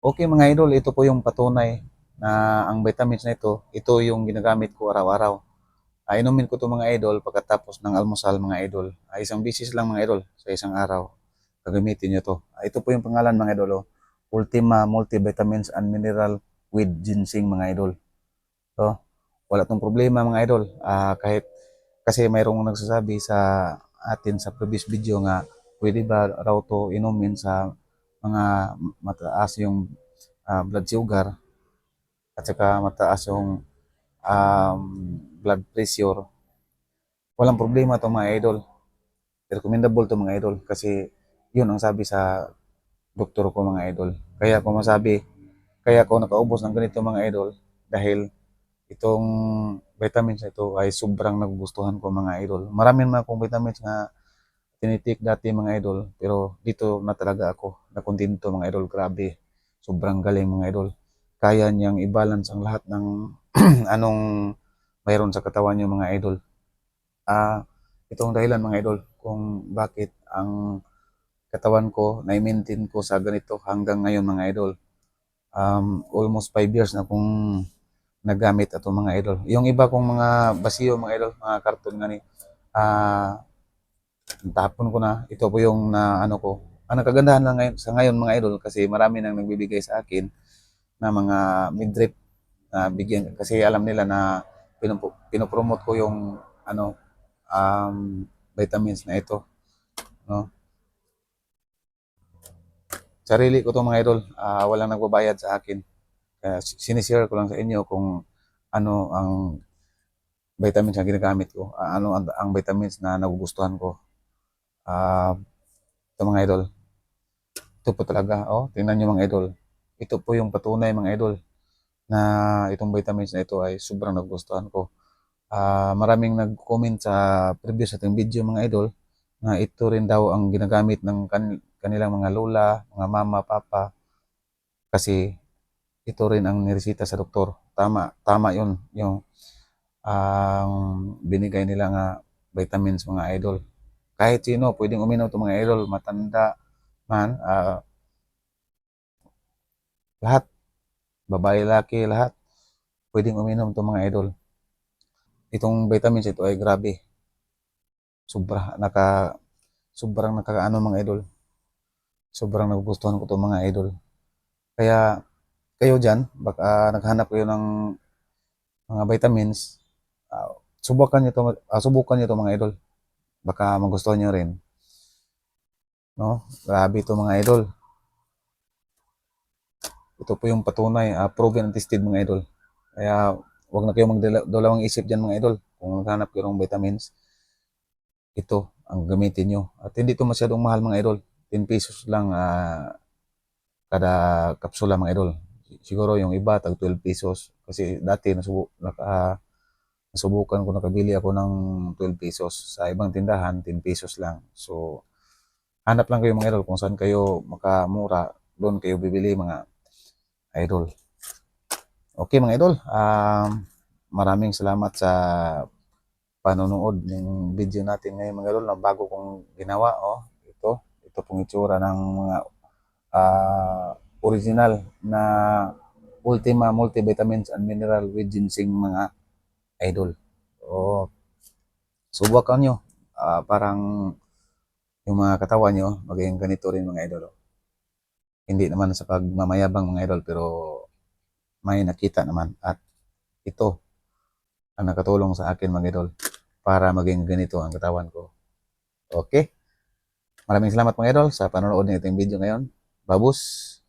Okay mga idol, ito po yung patunay na ang vitamins na ito yung ginagamit ko araw-araw. Inumin ko 'to mga idol pagkatapos ng almusal mga idol. Isang beses lang mga idol sa isang araw. Gagamitin niyo 'to. Ito po yung pangalan mga idol, oh. Ultima Multivitamins and Mineral with Ginseng mga idol. So, wala 'tong problema mga idol. Kahit kasi mayroong nagsasabi sa atin sa previous video nga pwede ba raw 'to inumin sa mga mataas yung blood sugar at saka mataas yung um, blood pressure. Walang problema to mga idol. Recommendable to mga idol kasi yun ang sabi sa doktor ko mga idol. Kaya ako masabi, kaya ako nakaubos ng ganito mga idol dahil itong vitamins na ito ay sobrang nagugustuhan ko mga idol. Marami naman akong vitamins na tinitik dati mga idol pero dito na talaga ako nakontento mga idol. Grabe. Sobrang galing mga idol. Kaya niyang i-balance ang lahat ng anong mayroon sa katawan niyo mga idol. Itong dahilan mga idol kung bakit ang katawan ko na-maintain ko sa ganito hanggang ngayon mga idol. Almost 5 years na akong nagamit ato mga idol. Yung iba kong mga basiyo mga idol, mga karton nga ni, tapon ko na. Ito po yung na ano ko. Ang nakagandahan lang ngayon, sa ngayon mga idol kasi marami nang nagbibigay sa akin na mga midrip na bigyan kasi alam nila na pinopromote ko yung ano vitamins na ito, no? Sarili ko to mga idol, walang nagbabayad sa akin. Kaya sinishare ko lang sa inyo kung ano ang vitamins na ginagamit ko, ano ang vitamins na nagugustuhan ko. Ah, ito mga idol, ito po talaga, oh, tingnan niyo mga idol. Ito po yung patunay mga idol na itong vitamins na ito ay sobrang nagugustuhan ko. Maraming nag-comment sa previous nating video mga idol na ito rin daw ang ginagamit ng kanilang mga lola, mga mama, papa kasi ito rin ang niresita sa doktor. Tama, tama 'yun, yung ang binigay nila nga vitamins mga idol. Kahit sino pwedeng uminom 'to mga idol, matanda man, lahat, babae, laki, lahat pwedeng uminom 'to mga idol. Itong vitamins ito ay grabe, sobrang nakakaano mga idol. Sobrang nagugustuhan ko 'to mga idol. Kaya kayo diyan, baka naghahanap kayo ng mga vitamins, ah, subukan niyo 'to mga idol. Baka magustuhan niyo rin, no? Grabe 'to mga idol. Ito po yung patunay, proven and tested mga idol. Kaya wag na kayong magdalawang isip diyan mga idol. Kung naghahanap kayo ng vitamins, ito ang gamitin niyo. At hindi 'to masyadong mahal mga idol. 10 pesos lang kada kapsula mga idol. Siguro yung iba tag 12 pesos kasi dati nasubukan ko, nakabili ako ng 12 pesos. Sa ibang tindahan 10 pesos lang. So hanap lang kayo mga idol kung saan kayo makamura, doon kayo bibili mga idol. Okay mga idol, maraming salamat sa panonood ng video natin ngayon mga idol na bago kong ginawa. Oh, ito pong itsura ng mga ah, original na Ultima Multivitamins and Mineral with Ginseng mga idol. O, subukan nyo. Parang yung mga katawan nyo, maging ganito rin mga idol. Oh. Hindi naman sa pagmamayabang mga idol, pero may nakita naman. At ito ang nakatulong sa akin mga idol para maging ganito ang katawan ko. Okay? Maraming salamat mga idol sa panonood ng itong video ngayon. Babus!